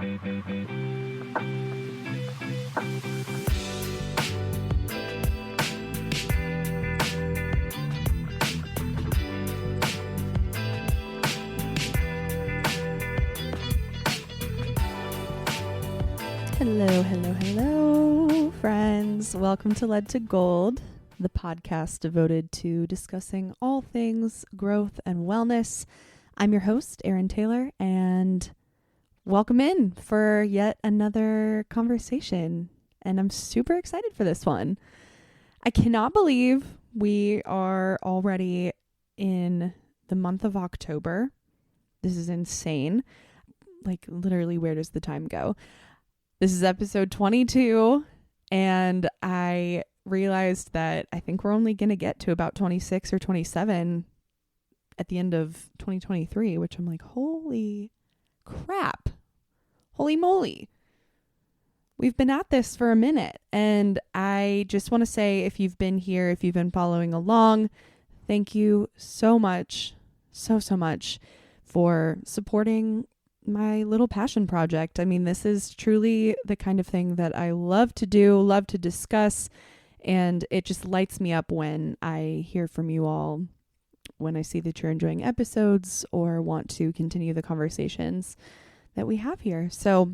Hello, friends. Welcome to Led to Gold, the podcast devoted to discussing all things growth and wellness. I'm your host, Erin Taylor, and welcome in for yet another conversation. And I'm super excited for this one. I cannot believe we are already in the month of October. This is insane. Like, literally, where does the time go? This is episode 22, and I realized that I think we're only going to get to about 26 or 27 at the end of 2023, which I'm like, holy crap. Holy moly. We've been at this for a minute, and I just want to say, if you've been here, if you've been following along, thank you so much, so much for supporting my little passion project. I mean, this is truly the kind of thing that I love to do, love to discuss, and it just lights me up when I hear from you all, when I see that you're enjoying episodes or want to continue the conversations that we have here. So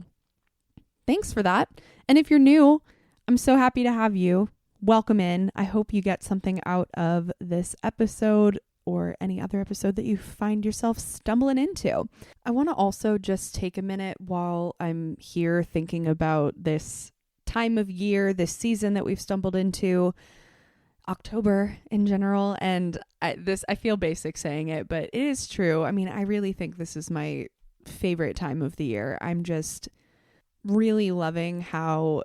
thanks for that. And if you're new, I'm so happy to have you. Welcome in. I hope you get something out of this episode or any other episode that you find yourself stumbling into. I want to also just take a minute while I'm here thinking about this time of year, this season that we've stumbled into, October in general. And I feel basic saying it, but it is true. I mean, I really think this is my favorite time of the year. I'm just really loving how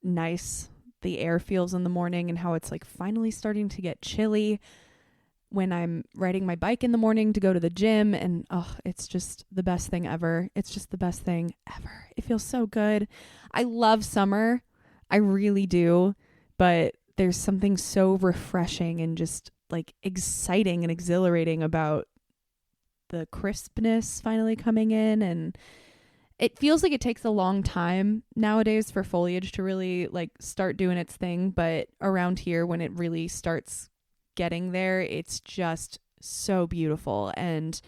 nice the air feels in the morning and how it's like finally starting to get chilly when I'm riding my bike in the morning to go to the gym, and it's just the best thing ever. It's just the best thing ever. It feels so good. I love summer. I really do. But there's something so refreshing and just like exciting and exhilarating about the crispness finally coming in. And it feels like it takes a long time nowadays for foliage to really like start doing its thing. But around here, when it really starts getting there, it's just so beautiful. And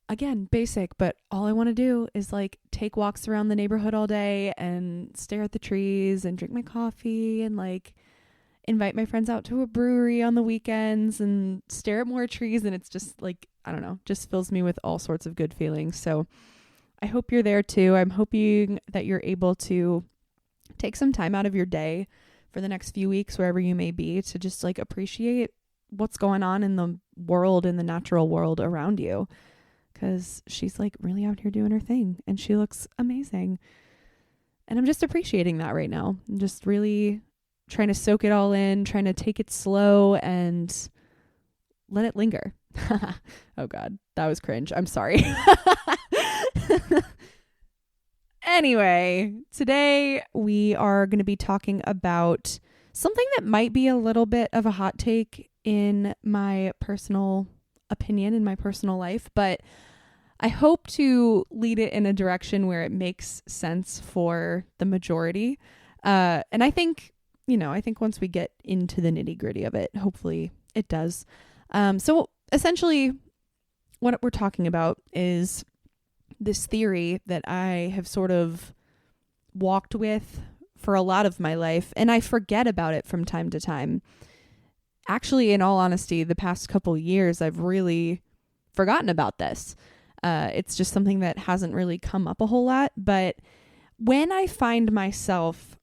again, basic, but all I want to do is like take walks around the neighborhood all day and stare at the trees and drink my coffee and like invite my friends out to a brewery on the weekends and stare at more trees. And it's just like, I don't know, just fills me with all sorts of good feelings. So I hope you're there too. I'm hoping that you're able to take some time out of your day for the next few weeks, wherever you may be, to just like appreciate what's going on in the world, in the natural world around you. Because she's like really out here doing her thing and she looks amazing. And I'm just appreciating that right now. I'm just really trying to soak it all in, trying to take it slow and let it linger. Oh God, that was cringe. I'm sorry. Anyway, today we are going to be talking about something that might be a little bit of a hot take in my personal opinion, in my personal life, but I hope to lead it in a direction where it makes sense for the majority. And I think once we get into the nitty gritty of it, hopefully it does. So essentially what we're talking about is this theory that I have sort of walked with for a lot of my life, and I forget about it from time to time. Actually, in all honesty, the past couple years, I've really forgotten about this. It's just something that hasn't really come up a whole lot. But when I find myself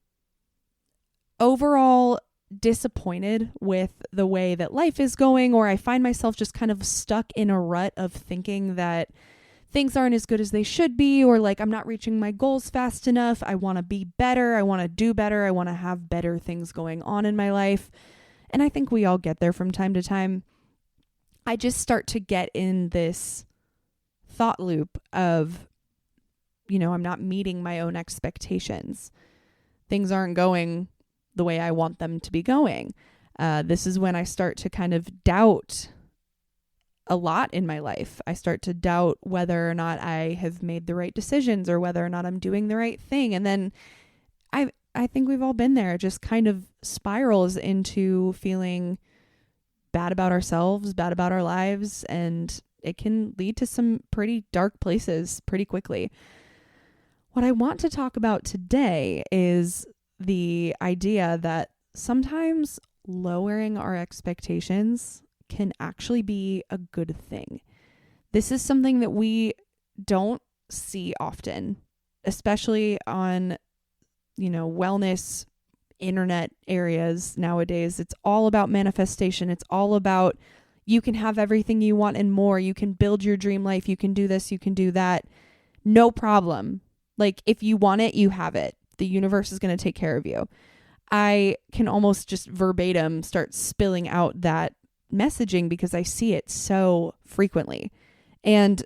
overall disappointed with the way that life is going, or I find myself just kind of stuck in a rut of thinking that things aren't as good as they should be, or like I'm not reaching my goals fast enough. I want to be better. I want to do better. I want to have better things going on in my life. And I think we all get there from time to time. I just start to get in this thought loop of, I'm not meeting my own expectations. Things aren't going the way I want them to be going. This is when I start to kind of doubt a lot in my life. I start to doubt whether or not I have made the right decisions or whether or not I'm doing the right thing. And then I think we've all been there. It just kind of spirals into feeling bad about ourselves, bad about our lives, and it can lead to some pretty dark places pretty quickly. What I want to talk about today is the idea that sometimes lowering our expectations can actually be a good thing. This is something that we don't see often, especially on, wellness internet areas nowadays. It's all about manifestation. It's all about you can have everything you want and more. You can build your dream life. You can do this. You can do that. No problem. Like if you want it, you have it. The universe is going to take care of you. I can almost just verbatim start spilling out that messaging because I see it so frequently. And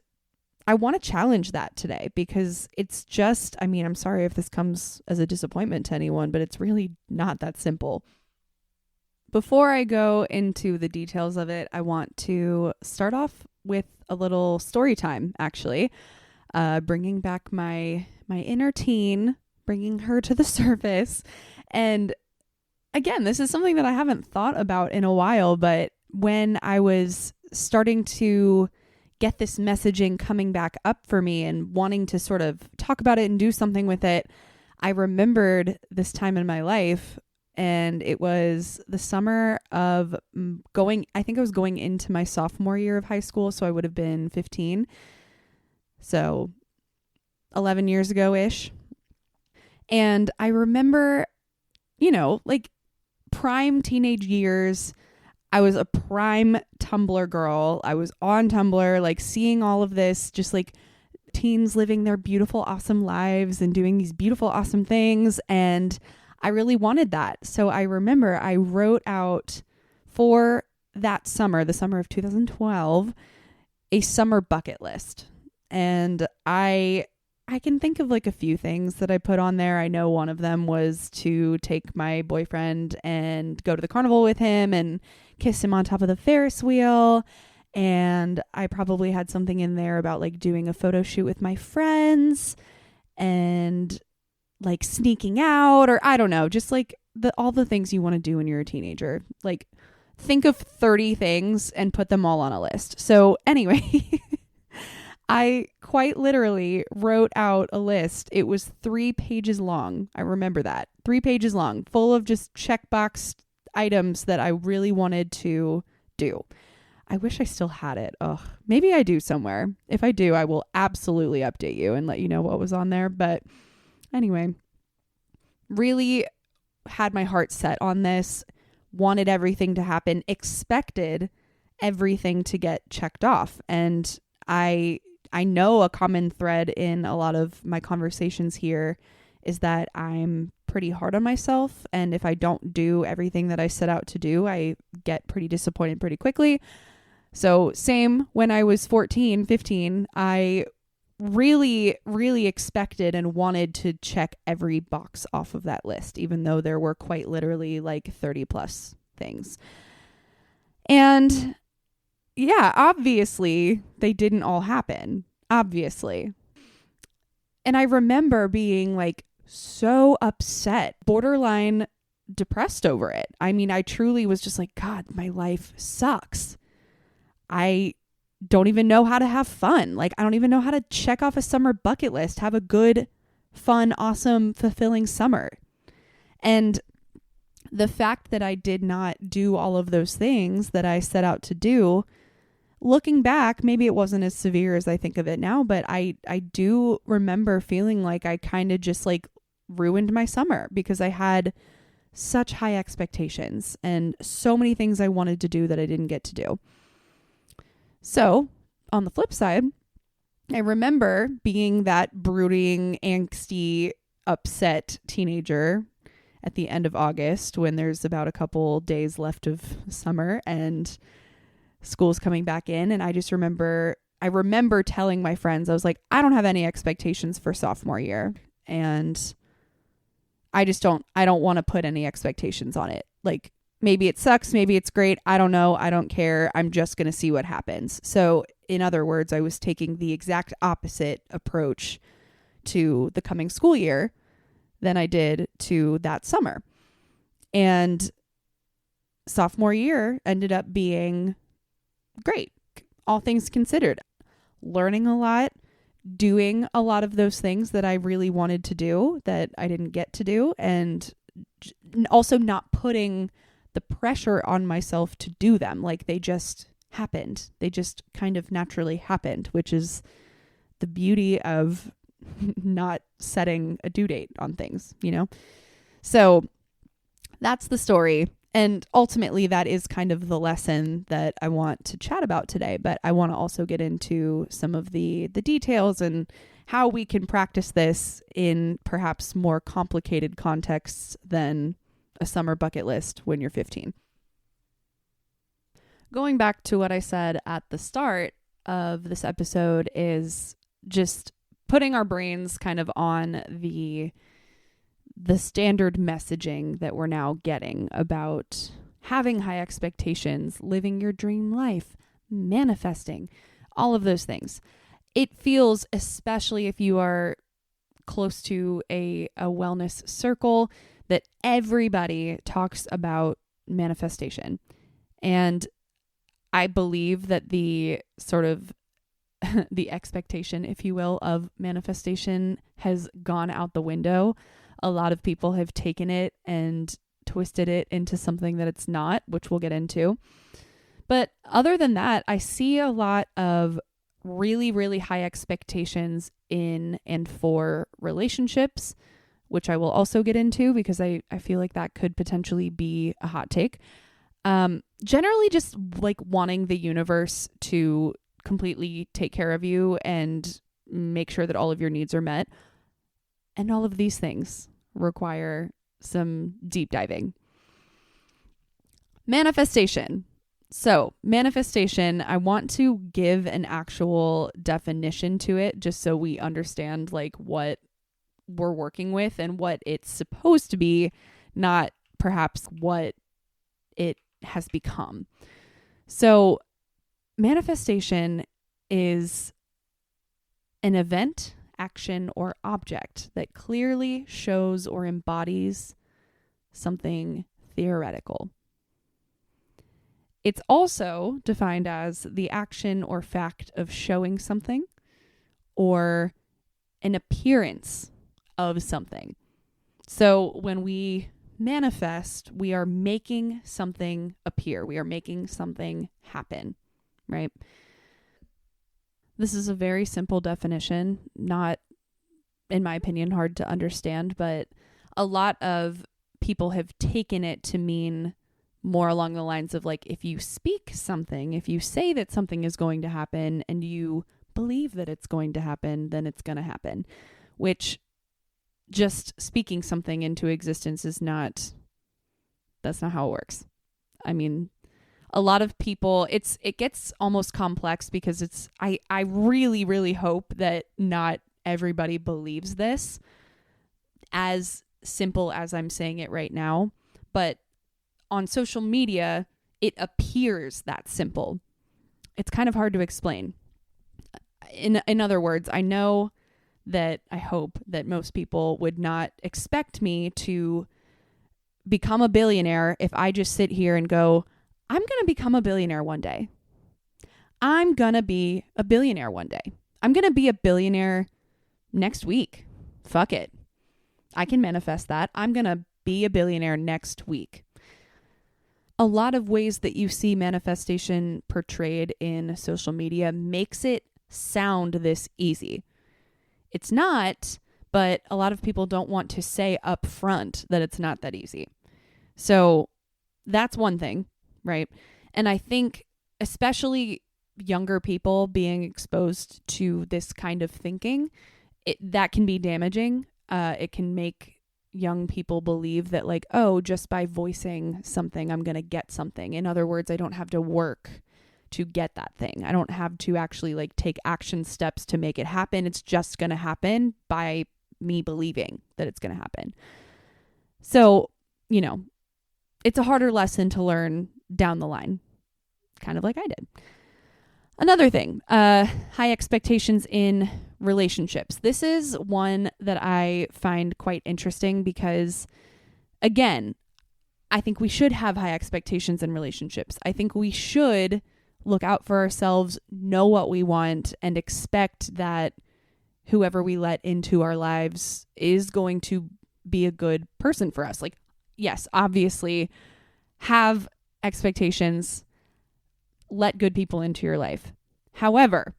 I want to challenge that today because it's just, I'm sorry if this comes as a disappointment to anyone, but it's really not that simple. Before I go into the details of it, I want to start off with a little story time, actually. Bringing back my inner teen, bringing her to the surface. And again, this is something that I haven't thought about in a while, but when I was starting to get this messaging coming back up for me and wanting to sort of talk about it and do something with it, I remembered this time in my life, and it was the summer of I think I was going into my sophomore year of high school, so I would have been 15. So 11 years ago-ish. And I remember, like prime teenage years, I was a prime Tumblr girl. I was on Tumblr, like seeing all of this, just like teens living their beautiful, awesome lives and doing these beautiful, awesome things. And I really wanted that. So I remember I wrote out for that summer, the summer of 2012, a summer bucket list. And I can think of like a few things that I put on there. I know one of them was to take my boyfriend and go to the carnival with him and kiss him on top of the Ferris wheel. And I probably had something in there about like doing a photo shoot with my friends and like sneaking out, or I don't know, just like all the things you want to do when you're a teenager. Like think of 30 things and put them all on a list. So anyway, I quite literally wrote out a list. It was 3 pages long. I remember that. 3 pages long, full of just checkbox items that I really wanted to do. I wish I still had it. Ugh, maybe I do somewhere. If I do, I will absolutely update you and let you know what was on there. But anyway, really had my heart set on this, wanted everything to happen, expected everything to get checked off. And I know a common thread in a lot of my conversations here is that I'm pretty hard on myself. And if I don't do everything that I set out to do, I get pretty disappointed pretty quickly. So same when I was 14, 15, I really, really expected and wanted to check every box off of that list, even though there were quite literally like 30 plus things. And yeah, obviously they didn't all happen, obviously. And I remember being like so upset, borderline depressed over it. I mean, I truly was just like, God, my life sucks. I don't even know how to have fun. Like, I don't even know how to check off a summer bucket list, have a good, fun, awesome, fulfilling summer. And the fact that I did not do all of those things that I set out to do, looking back, maybe it wasn't as severe as I think of it now, but I do remember feeling like I kind of just like ruined my summer because I had such high expectations and so many things I wanted to do that I didn't get to do. So on the flip side, I remember being that brooding, angsty, upset teenager at the end of August when there's about a couple days left of summer and school's coming back in. And I remember telling my friends, I was like, I don't have any expectations for sophomore year. And I don't want to put any expectations on it. Like, Maybe it sucks. Maybe it's great. I don't know. I don't care. I'm just going to see what happens. So in other words, I was taking the exact opposite approach to the coming school year than I did to that summer. And sophomore year ended up being great, all things considered. Learning a lot, doing a lot of those things that I really wanted to do that I didn't get to do, and also not putting the pressure on myself to do them. Like they just happened. They just kind of naturally happened, which is the beauty of not setting a due date on things, you know? So that's the story. And ultimately, that is kind of the lesson that I want to chat about today. But I want to also get into some of the details and how we can practice this in perhaps more complicated contexts than a summer bucket list when you're 15. Going back to what I said at the start of this episode is just putting our brains kind of on the standard messaging that we're now getting about having high expectations, living your dream life, manifesting, all of those things. It feels, especially if you are close to a wellness circle, that everybody talks about manifestation. And I believe that the sort of the expectation, if you will, of manifestation has gone out the window. A lot of people have taken it and twisted it into something that it's not, which we'll get into. But other than that, I see a lot of really, really high expectations in and for relationships, which I will also get into because I feel like that could potentially be a hot take. Generally just like wanting the universe to completely take care of you and make sure that all of your needs are met. And all of these things require some deep diving. Manifestation. So manifestation, I want to give an actual definition to it just so we understand like what we're working with and what it's supposed to be, not perhaps what it has become. So manifestation is an event, action, or object that clearly shows or embodies something theoretical. It's also defined as the action or fact of showing something or an appearance of something. So when we manifest, we are making something appear. We are making something happen, right? This is a very simple definition, not, in my opinion, hard to understand, but a lot of people have taken it to mean more along the lines of like, if you speak something, if you say that something is going to happen and you believe that it's going to happen, then it's going to happen, which just speaking something into existence that's not how it works. I mean, a lot of people, it gets almost complex because I really, really hope that not everybody believes this as simple as I'm saying it right now. But on social media, it appears that simple. It's kind of hard to explain. In other words, I know that I hope that most people would not expect me to become a billionaire if I just sit here and go, I'm going to become a billionaire one day. I'm going to be a billionaire one day. I'm going to be a billionaire next week. Fuck it. I can manifest that. I'm going to be a billionaire next week. A lot of ways that you see manifestation portrayed in social media makes it sound this easy. It's not, but a lot of people don't want to say up front that it's not that easy. So that's one thing, right? And I think especially younger people being exposed to this kind of thinking, that can be damaging. It can make young people believe that like, oh, just by voicing something, I'm going to get something. In other words, I don't have to work to get that thing. I don't have to actually like take action steps to make it happen. It's just going to happen by me believing that it's going to happen. So, you know, it's a harder lesson to learn down the line, kind of like I did. Another thing, high expectations in relationships. This is one that I find quite interesting because, again, I think we should have high expectations in relationships. I think we should look out for ourselves, know what we want, and expect that whoever we let into our lives is going to be a good person for us. Like, yes, obviously, have expectations. Let good people into your life. However,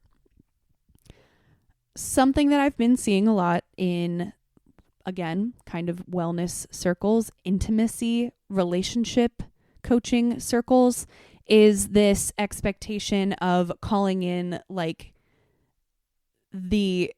something that I've been seeing a lot in, again, kind of wellness circles, intimacy, relationship coaching circles, is this expectation of calling in like the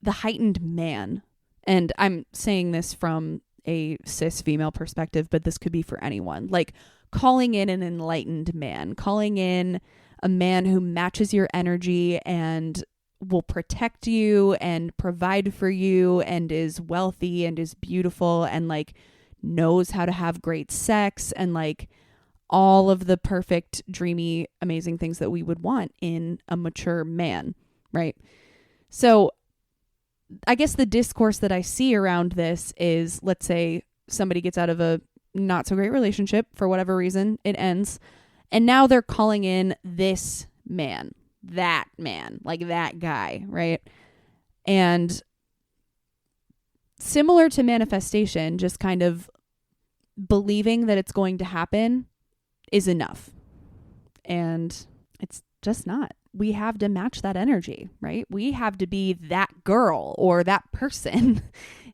heightened man. And I'm saying this from a cis female perspective, but this could be for anyone. Like calling in an enlightened man, calling in a man who matches your energy and will protect you and provide for you and is wealthy and is beautiful and like knows how to have great sex and like all of the perfect, dreamy, amazing things that we would want in a mature man, right? So I guess the discourse that I see around this is, let's say somebody gets out of a not so great relationship for whatever reason, it ends, and now they're calling in this man, like that guy, right? And similar to manifestation, just kind of believing that it's going to happen is enough. And it's just not. We have to match that energy, right? We have to be that girl or that person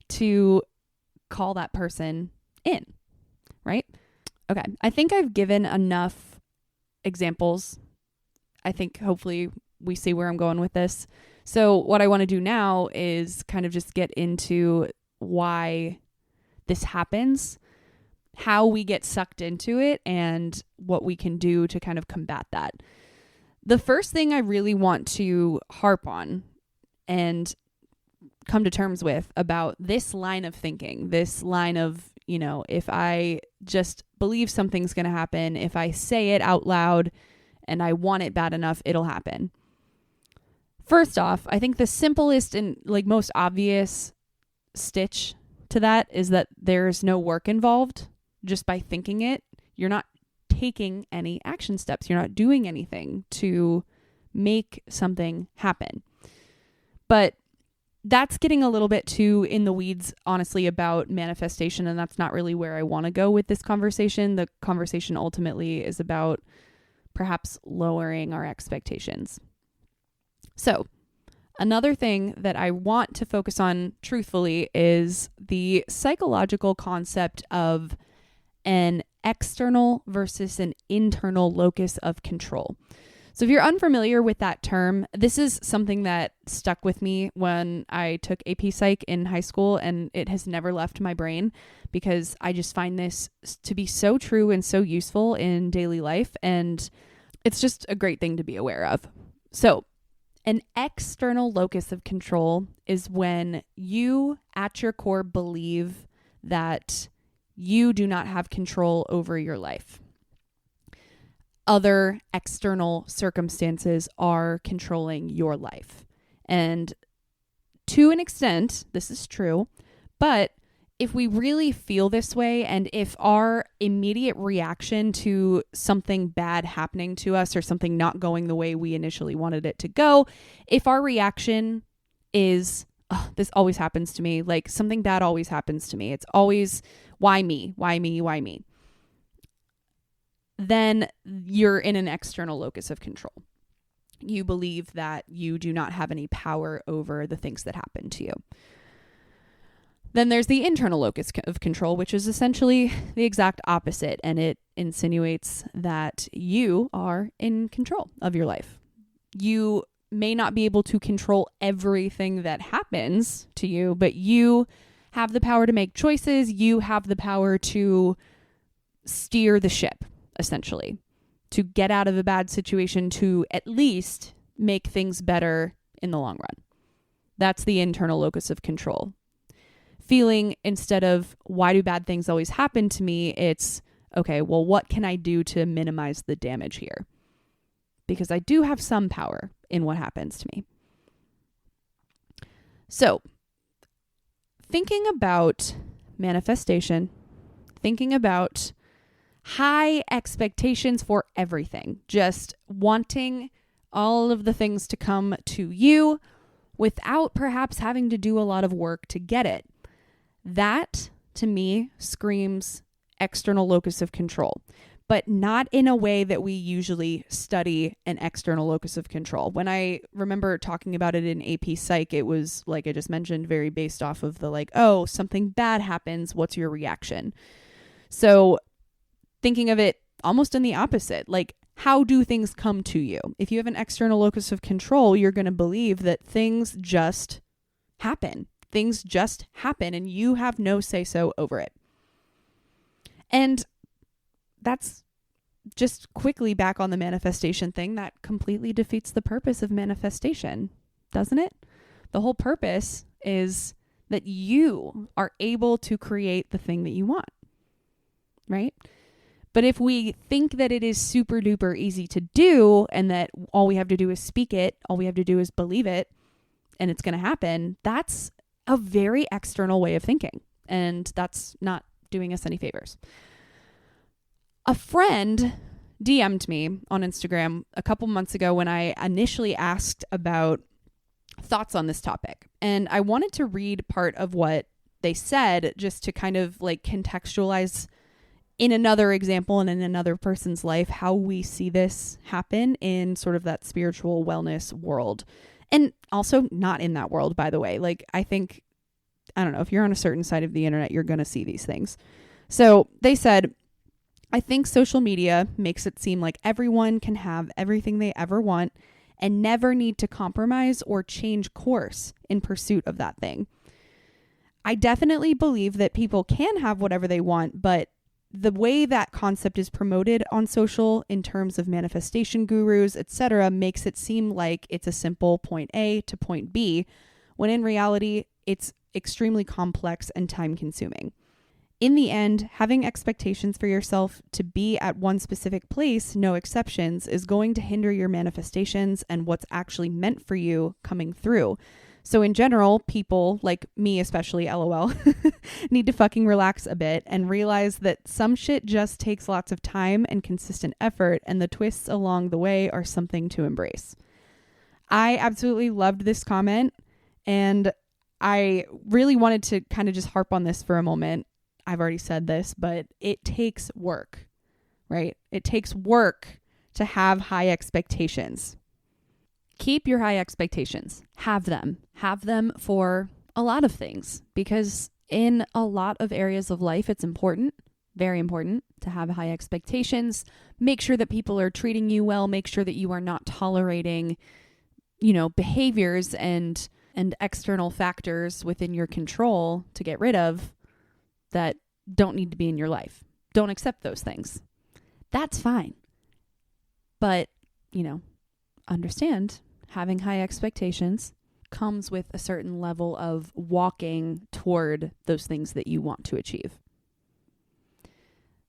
to call that person in, right? Okay. I think I've given enough examples. I think hopefully we see where I'm going with this. So what I want to do now is kind of just get into why this happens, how we get sucked into it, and what we can do to kind of combat that. The first thing I really want to harp on and come to terms with about this line of thinking, this line of, you know, if I just believe something's going to happen, if I say it out loud and I want it bad enough, it'll happen. First off, I think the simplest and like most obvious stitch to that is that there's no work involved. Just by thinking it, you're not taking any action steps. You're not doing anything to make something happen. But that's getting a little bit too in the weeds, honestly, about manifestation. And that's not really where I want to go with this conversation. The conversation ultimately is about perhaps lowering our expectations. So another thing that I want to focus on truthfully is the psychological concept of an external versus an internal locus of control. So if you're unfamiliar with that term, this is something that stuck with me when I took AP Psych in high school, and it has never left my brain because I just find this to be so true and so useful in daily life, and it's just a great thing to be aware of. So an external locus of control is when you at your core believe that you do not have control over your life. Other external circumstances are controlling your life. And to an extent, this is true, but if we really feel this way, and if our immediate reaction to something bad happening to us or something not going the way we initially wanted it to go, if our reaction is, oh, this always happens to me, like something bad always happens to me, it's always, why me, why me, why me? Then you're in an external locus of control. You believe that you do not have any power over the things that happen to you. Then there's the internal locus of control, which is essentially the exact opposite, and it insinuates that you are in control of your life. You may not be able to control everything that happens to you, but you have the power to make choices. You have the power to steer the ship, essentially, to get out of a bad situation, to at least make things better in the long run. That's the internal locus of control. Feeling, instead of why do bad things always happen to me, it's, okay, well, what can I do to minimize the damage here? Because I do have some power in what happens to me. So, thinking about manifestation, thinking about high expectations for everything, just wanting all of the things to come to you without perhaps having to do a lot of work to get it. That, to me, screams external locus of control, but not in a way that we usually study an external locus of control. When I remember talking about it in AP Psych, it was, like I just mentioned, very based off of the oh, something bad happens, what's your reaction? So thinking of it almost in the opposite, how do things come to you? If you have an external locus of control, you're going to believe that things just happen. Things just happen and you have no say-so over it. And that's just quickly back on the manifestation thing. That completely defeats the purpose of manifestation, doesn't it? The whole purpose is that you are able to create the thing that you want, right? But if we think that it is super duper easy to do and that all we have to do is speak it, all we have to do is believe it, and it's going to happen, that's a very external way of thinking. And that's not doing us any favors. A friend DM'd me on Instagram a couple months ago when I initially asked about thoughts on this topic. And I wanted to read part of what they said just to kind of contextualize in another example and in another person's life how we see this happen in sort of that spiritual wellness world. And also not in that world, by the way. I think, I don't know, if you're on a certain side of the internet, you're going to see these things. So they said, I think social media makes it seem like everyone can have everything they ever want and never need to compromise or change course in pursuit of that thing. I definitely believe that people can have whatever they want, but the way that concept is promoted on social in terms of manifestation gurus, etc., makes it seem like it's a simple point A to point B, when in reality, it's extremely complex and time consuming. In the end, having expectations for yourself to be at one specific place, no exceptions, is going to hinder your manifestations and what's actually meant for you coming through. So in general, people, like me especially, LOL, need to fucking relax a bit and realize that some shit just takes lots of time and consistent effort, and the twists along the way are something to embrace. I absolutely loved this comment, and I really wanted to kind of just harp on this for a moment. I've already said this, but it takes work, right? It takes work to have high expectations. Keep your high expectations. Have them. Have them for a lot of things, because in a lot of areas of life, it's important, very important, to have high expectations. Make sure that people are treating you well. Make sure that you are not tolerating, behaviors and external factors within your control to get rid of that don't need to be in your life. Don't accept those things. That's fine. But, understand having high expectations comes with a certain level of walking toward those things that you want to achieve.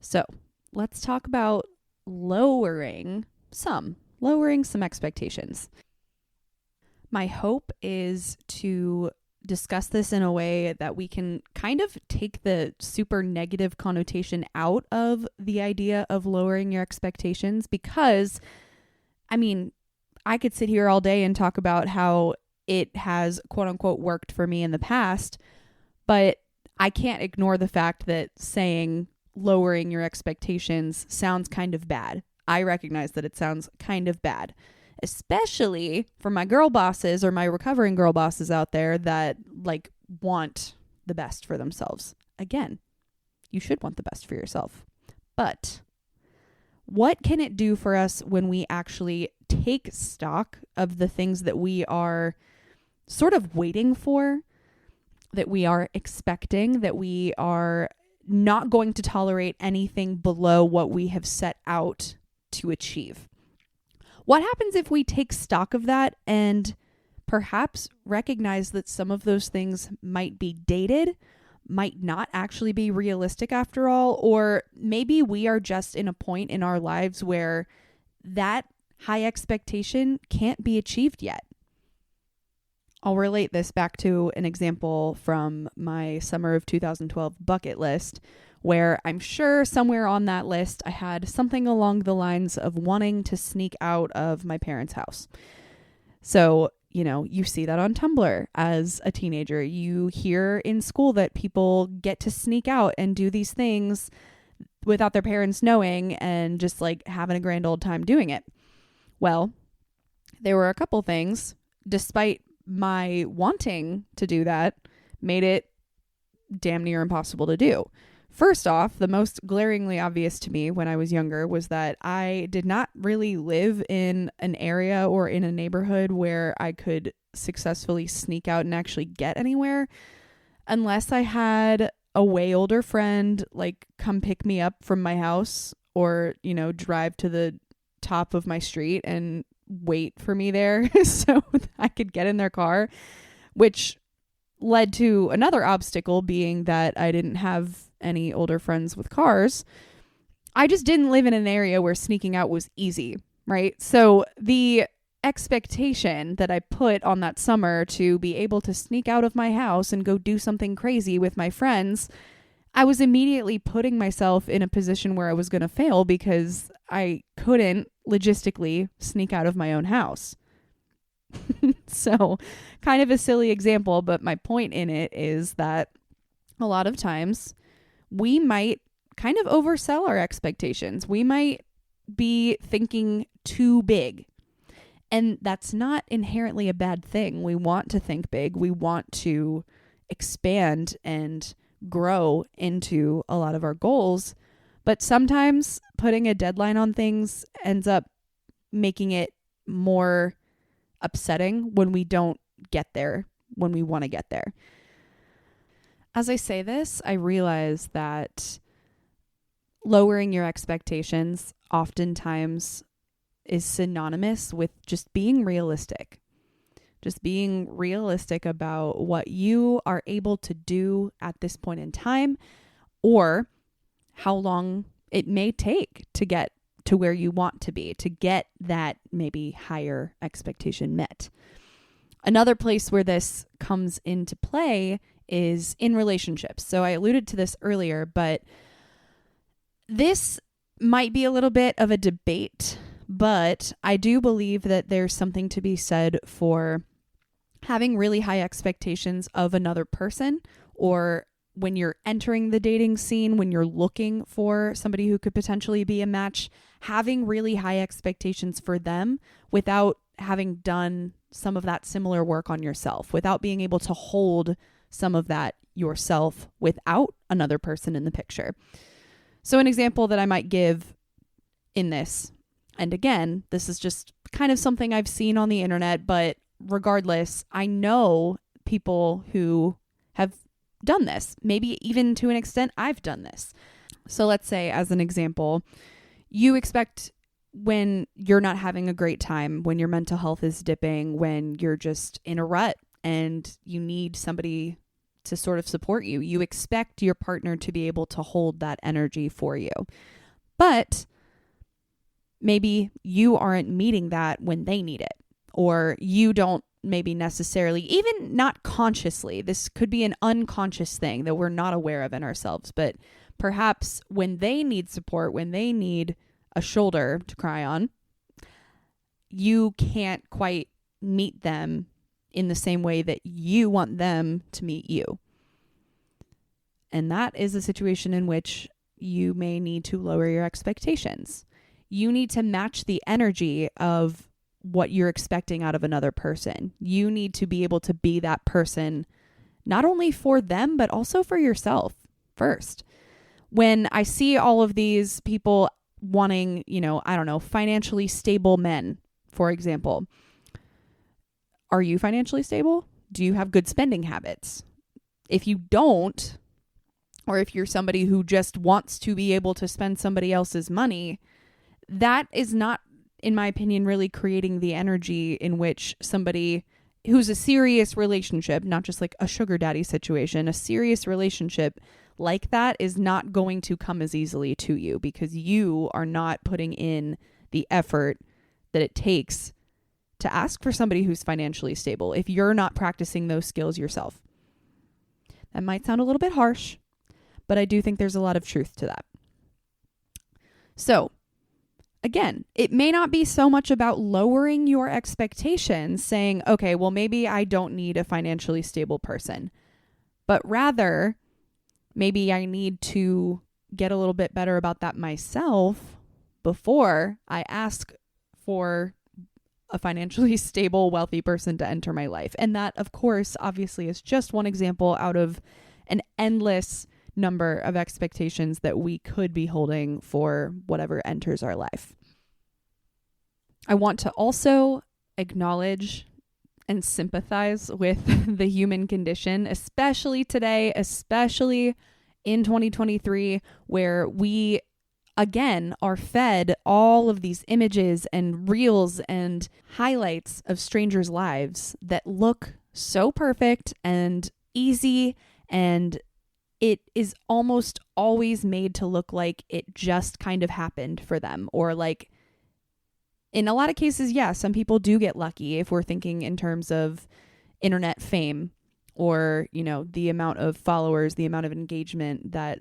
So let's talk about lowering some expectations. My hope is to discuss this in a way that we can kind of take the super negative connotation out of the idea of lowering your expectations, because, I could sit here all day and talk about how it has quote unquote worked for me in the past, but I can't ignore the fact that saying lowering your expectations sounds kind of bad. I recognize that it sounds kind of bad, especially for my girl bosses or my recovering girl bosses out there that want the best for themselves. Again, you should want the best for yourself. But what can it do for us when we actually take stock of the things that we are sort of waiting for, that we are expecting, that we are not going to tolerate anything below what we have set out to achieve? What happens if we take stock of that and perhaps recognize that some of those things might be dated, might not actually be realistic after all, or maybe we are just in a point in our lives where that high expectation can't be achieved yet. I'll relate this back to an example from my summer of 2012 bucket list, where I'm sure somewhere on that list I had something along the lines of wanting to sneak out of my parents' house. So, you see that on Tumblr as a teenager. You hear in school that people get to sneak out and do these things without their parents knowing and just like having a grand old time doing it. Well, there were a couple things, despite my wanting to do that, made it damn near impossible to do. First off, the most glaringly obvious to me when I was younger was that I did not really live in an area or in a neighborhood where I could successfully sneak out and actually get anywhere unless I had a way older friend like come pick me up from my house or, drive to the top of my street and wait for me there so I could get in their car, which led to another obstacle being that I didn't have any older friends with cars. I just didn't live in an area where sneaking out was easy, right? So the expectation that I put on that summer to be able to sneak out of my house and go do something crazy with my friends, I was immediately putting myself in a position where I was going to fail because I couldn't logistically sneak out of my own house. So kind of a silly example, but my point in it is that a lot of times we might kind of oversell our expectations. We might be thinking too big. And that's not inherently a bad thing. We want to think big. We want to expand and grow into a lot of our goals. But sometimes putting a deadline on things ends up making it more upsetting when we don't get there when we want to get there. As I say this, I realize that lowering your expectations oftentimes is synonymous with just being realistic. Just being realistic about what you are able to do at this point in time, or how long it may take to get to where you want to be, to get that maybe higher expectation met. Another place where this comes into play is in relationships. So I alluded to this earlier, but this might be a little bit of a debate, but I do believe that there's something to be said for having really high expectations of another person, or when you're entering the dating scene, when you're looking for somebody who could potentially be a match, having really high expectations for them without having done some of that similar work on yourself, without being able to hold some of that yourself without another person in the picture. So an example that I might give in this, and again, this is just kind of something I've seen on the internet, but regardless, I know people who have done this. Maybe even to an extent, I've done this. So let's say, as an example, you expect when you're not having a great time, when your mental health is dipping, when you're just in a rut and you need somebody to sort of support you, you expect your partner to be able to hold that energy for you. But maybe you aren't meeting that when they need it, or you don't maybe necessarily, even not consciously, this could be an unconscious thing that we're not aware of in ourselves, but perhaps when they need support, when they need a shoulder to cry on, you can't quite meet them in the same way that you want them to meet you. And that is a situation in which you may need to lower your expectations. You need to match the energy of what you're expecting out of another person. You need to be able to be that person, not only for them, but also for yourself first. When I see all of these people wanting, financially stable men, for example, are you financially stable? Do you have good spending habits? If you don't, or if you're somebody who just wants to be able to spend somebody else's money, that is not, in my opinion, really creating the energy in which somebody who's a serious relationship, not just like a sugar daddy situation, a serious relationship like that is not going to come as easily to you because you are not putting in the effort that it takes to ask for somebody who's financially stable if you're not practicing those skills yourself. That might sound a little bit harsh, but I do think there's a lot of truth to that. So, again, it may not be so much about lowering your expectations, saying, okay, well, maybe I don't need a financially stable person, but rather maybe I need to get a little bit better about that myself before I ask for a financially stable, wealthy person to enter my life. And that, of course, obviously is just one example out of an endless number of expectations that we could be holding for whatever enters our life. I want to also acknowledge and sympathize with the human condition, especially today, especially in 2023, where we again are fed all of these images and reels and highlights of strangers' lives that look so perfect and easy, and it is almost always made to look like it just kind of happened for them, or like in a lot of cases, yeah, some people do get lucky if we're thinking in terms of internet fame or, you know, the amount of followers, the amount of engagement that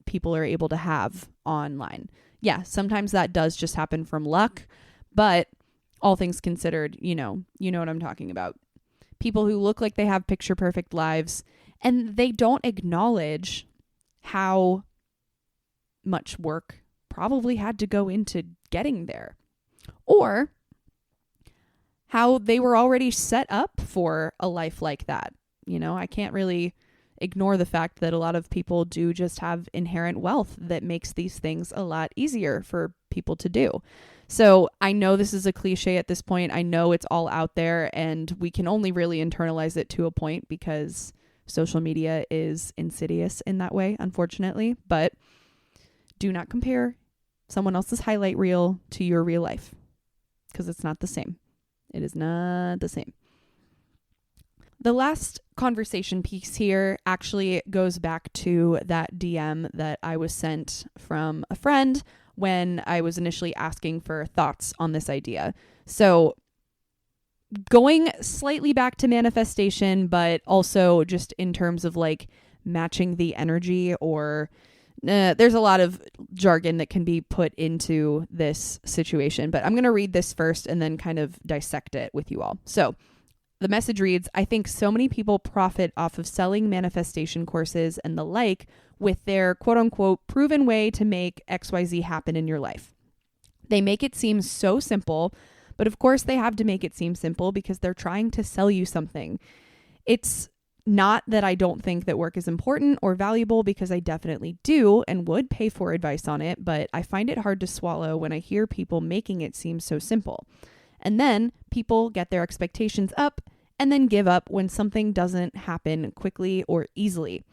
people are able to have online. Yeah, sometimes that does just happen from luck, but all things considered, you know what I'm talking about. People who look like they have picture perfect lives and they don't acknowledge how much work probably had to go into getting there, or how they were already set up for a life like that. You know, I can't really ignore the fact that a lot of people do just have inherent wealth that makes these things a lot easier for people to do. So I know this is a cliche at this point. I know it's all out there and we can only really internalize it to a point because social media is insidious in that way, unfortunately. But do not compare someone else's highlight reel to your real life, because it's not the same. It is not the same. The last conversation piece here actually goes back to that DM that I was sent from a friend when I was initially asking for thoughts on this idea. So going slightly back to manifestation, but also just in terms of like matching the energy, or there's a lot of jargon that can be put into this situation, but I'm going to read this first and then kind of dissect it with you all. So the message reads, I think so many people profit off of selling manifestation courses and the like with their quote unquote proven way to make XYZ happen in your life. They make it seem so simple, but of course they have to make it seem simple because they're trying to sell you something. It's not that I don't think that work is important or valuable, because I definitely do and would pay for advice on it, but I find it hard to swallow when I hear people making it seem so simple. And then people get their expectations up and then give up when something doesn't happen quickly or easily.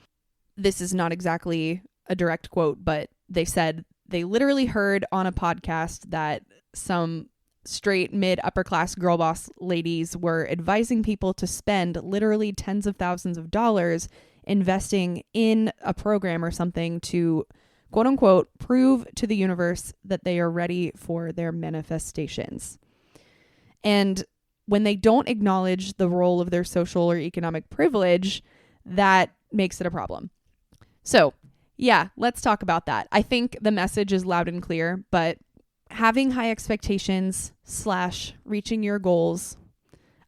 This is not exactly a direct quote, but they said they literally heard on a podcast that some straight mid upper class girl boss ladies were advising people to spend literally tens of thousands of dollars investing in a program or something to quote unquote prove to the universe that they are ready for their manifestations. And when they don't acknowledge the role of their social or economic privilege, that makes it a problem. So yeah, let's talk about that. I think the message is loud and clear, but having high expectations / reaching your goals,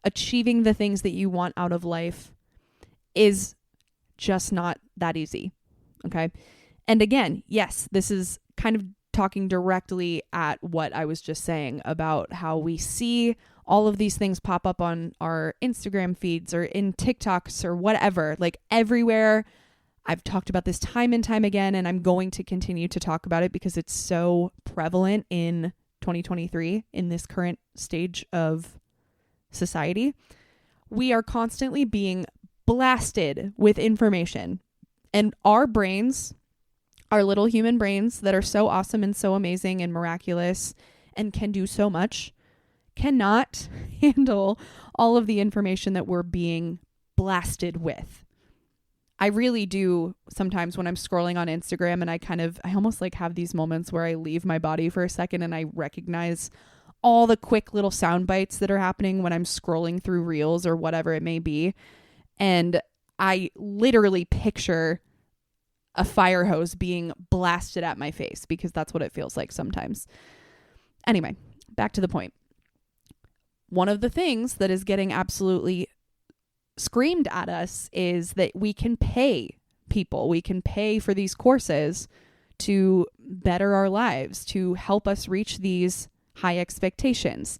achieving the things that you want out of life is just not that easy. Okay. And again, yes, this is kind of talking directly at what I was just saying about how we see all of these things pop up on our Instagram feeds or in TikToks or whatever, like everywhere. I've talked about this time and time again, and I'm going to continue to talk about it because it's so prevalent in 2023 in this current stage of society. We are constantly being blasted with information, and our brains, our little human brains that are so awesome and so amazing and miraculous and can do so much, cannot handle all of the information that we're being blasted with. I really do sometimes when I'm scrolling on Instagram, and I almost like have these moments where I leave my body for a second and I recognize all the quick little sound bites that are happening when I'm scrolling through reels or whatever it may be. And I literally picture a fire hose being blasted at my face, because that's what it feels like sometimes. Anyway, back to the point. One of the things that is getting absolutely screamed at us is that we can pay people. We can pay for these courses to better our lives, to help us reach these high expectations.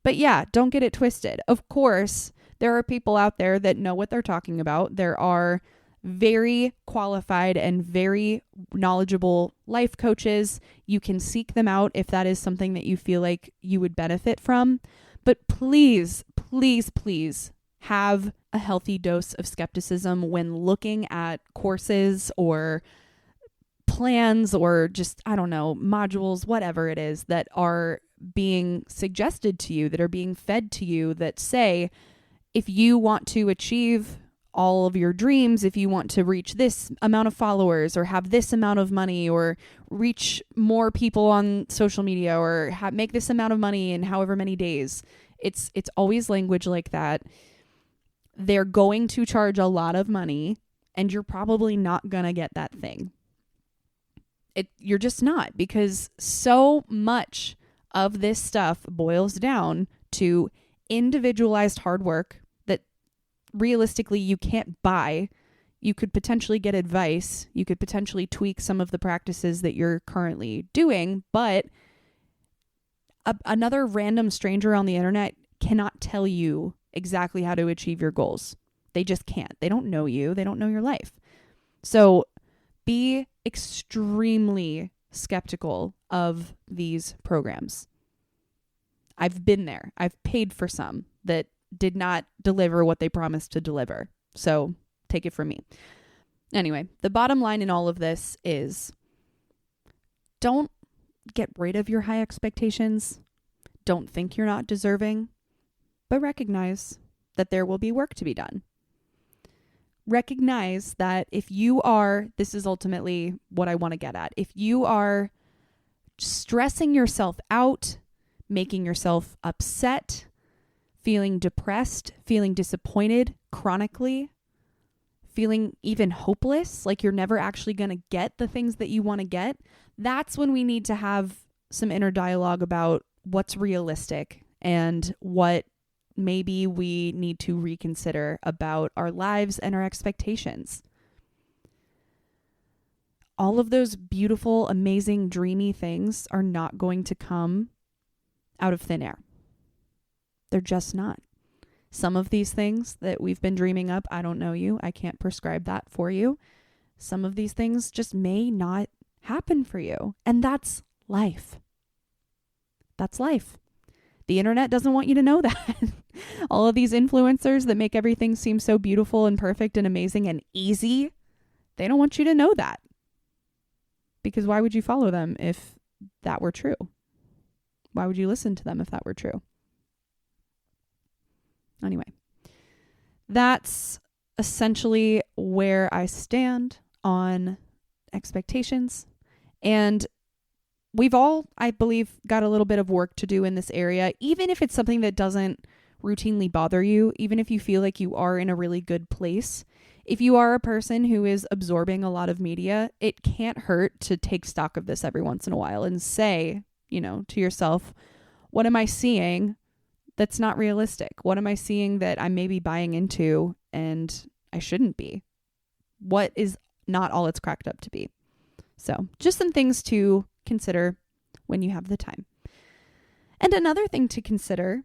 But yeah, don't get it twisted. Of course, there are people out there that know what they're talking about. There are very qualified and very knowledgeable life coaches. You can seek them out if that is something that you feel like you would benefit from. But please, please, please have a healthy dose of skepticism when looking at courses or plans or just, I don't know, modules, whatever it is that are being suggested to you, that are being fed to you, that say, if you want to achieve all of your dreams, if you want to reach this amount of followers or have this amount of money or reach more people on social media or make this amount of money in however many days, it's always language like that. They're going to charge a lot of money and you're probably not going to get that thing. You're just not, because so much of this stuff boils down to individualized hard work that realistically you can't buy. You could potentially get advice. You could potentially tweak some of the practices that you're currently doing, but another random stranger on the internet cannot tell you exactly how to achieve your goals. They just can't. They don't know you. They don't know your life. So be extremely skeptical of these programs. I've been there. I've paid for some that did not deliver what they promised to deliver. So take it from me. Anyway, the bottom line in all of this is don't get rid of your high expectations. Don't think you're not deserving, but recognize that there will be work to be done. Recognize that if you are, this is ultimately what I want to get at, if you are stressing yourself out, making yourself upset, feeling depressed, feeling disappointed chronically, feeling even hopeless, like you're never actually going to get the things that you want to get, that's when we need to have some inner dialogue about what's realistic and what maybe we need to reconsider about our lives and our expectations. All of those beautiful, amazing, dreamy things are not going to come out of thin air. They're just not. Some of these things that we've been dreaming up, I don't know you. I can't prescribe that for you. Some of these things just may not happen for you. And that's life. That's life. The internet doesn't want you to know that. All of these influencers that make everything seem so beautiful and perfect and amazing and easy, they don't want you to know that. Because why would you follow them if that were true? Why would you listen to them if that were true? Anyway, that's essentially where I stand on expectations. And we've all, I believe, got a little bit of work to do in this area, even if it's something that doesn't routinely bother you, even if you feel like you are in a really good place. If you are a person who is absorbing a lot of media, it can't hurt to take stock of this every once in a while and say, to yourself, what am I seeing that's not realistic? What am I seeing that I'm maybe buying into and I shouldn't be? What is not all it's cracked up to be? So just some things to consider when you have the time. And another thing to consider,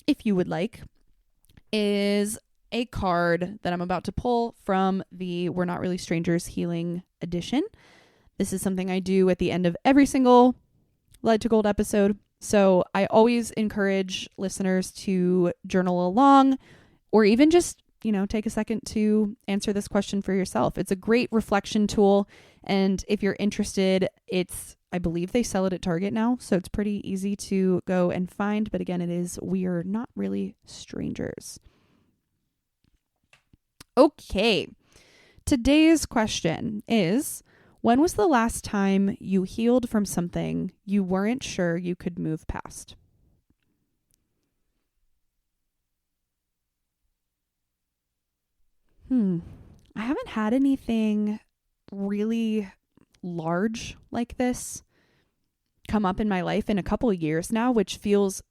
if you would like, is a card that I'm about to pull from the We're Not Really Strangers Healing Edition. This is something I do at the end of every single Led to Gold episode. So I always encourage listeners to journal along or even just, take a second to answer this question for yourself. It's a great reflection tool. And if you're interested, it's, I believe they sell it at Target now, so it's pretty easy to go and find. But again, we are not really strangers. Okay. Today's question is, when was the last time you healed from something you weren't sure you could move past? I haven't had anything really large like this come up in my life in a couple of years now, which feels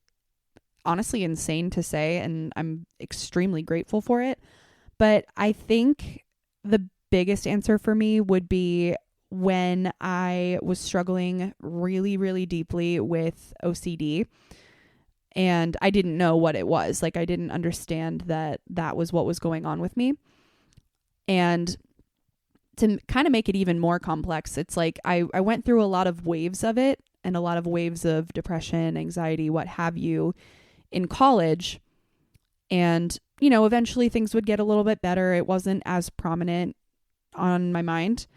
honestly insane to say, and I'm extremely grateful for it. But I think the biggest answer for me would be when I was struggling really, really deeply with OCD, and I didn't know what it was. Like, I didn't understand that was what was going on with me. And to kind of make it even more complex, it's like I went through a lot of waves of it, and a lot of waves of depression, anxiety, what have you, in college. And, eventually things would get a little bit better. It wasn't as prominent on my mind.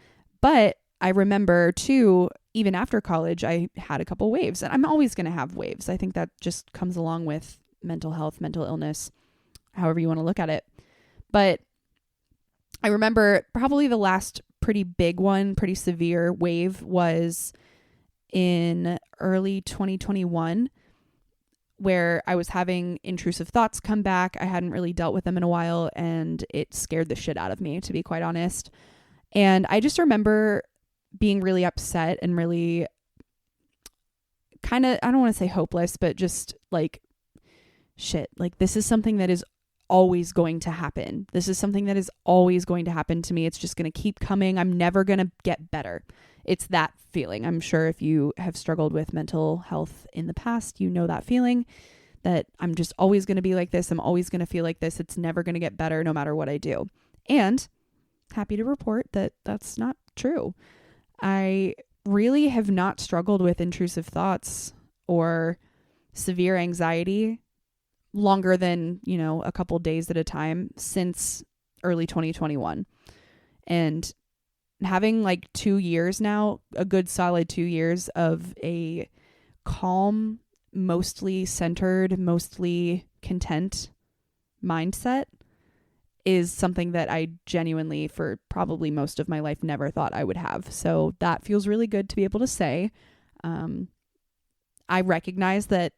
But I remember too, even after college, I had a couple waves, and I'm always going to have waves. I think that just comes along with mental health, mental illness, however you want to look at it. But I remember probably the last pretty big one, pretty severe wave was in early 2021, where I was having intrusive thoughts come back. I hadn't really dealt with them in a while, and it scared the shit out of me, to be quite honest. And I just remember being really upset and really kind of, I don't want to say hopeless, but just like, shit, like this is something that is always going to happen. This is something that is always going to happen to me. It's just going to keep coming. I'm never going to get better. It's that feeling. I'm sure if you have struggled with mental health in the past, you know that feeling that I'm just always going to be like this. I'm always going to feel like this. It's never going to get better no matter what I do. And happy to report that that's not true. I really have not struggled with intrusive thoughts or severe anxiety longer than, a couple days at a time since early 2021. And having like 2 years now, a good solid 2 years of a calm, mostly centered, mostly content mindset is something that I genuinely, for probably most of my life, never thought I would have. So that feels really good to be able to say. I recognize that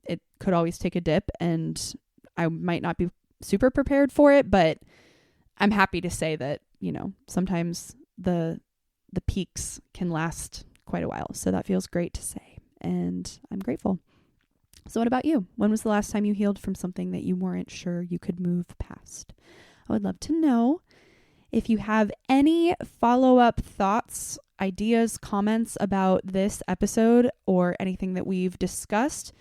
it could always take a dip, and I might not be super prepared for it, but I'm happy to say that, sometimes the peaks can last quite a while. So that feels great to say, and I'm grateful. So what about you? When was the last time you healed from something that you weren't sure you could move past? I would love to know. If you have any follow-up thoughts, ideas, comments about this episode or anything that we've discussed,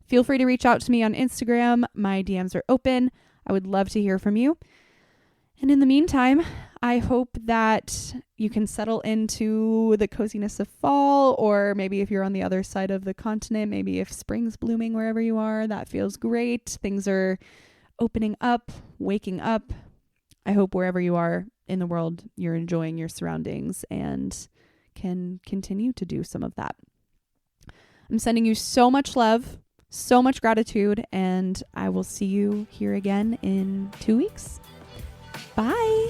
feel free to reach out to me on Instagram. My DMs are open. I would love to hear from you. And in the meantime, I hope that you can settle into the coziness of fall, or maybe if you're on the other side of the continent, maybe if spring's blooming wherever you are, that feels great. Things are opening up, waking up. I hope wherever you are in the world, you're enjoying your surroundings and can continue to do some of that. I'm sending you so much love, so much gratitude, and I will see you here again in 2 weeks. Bye.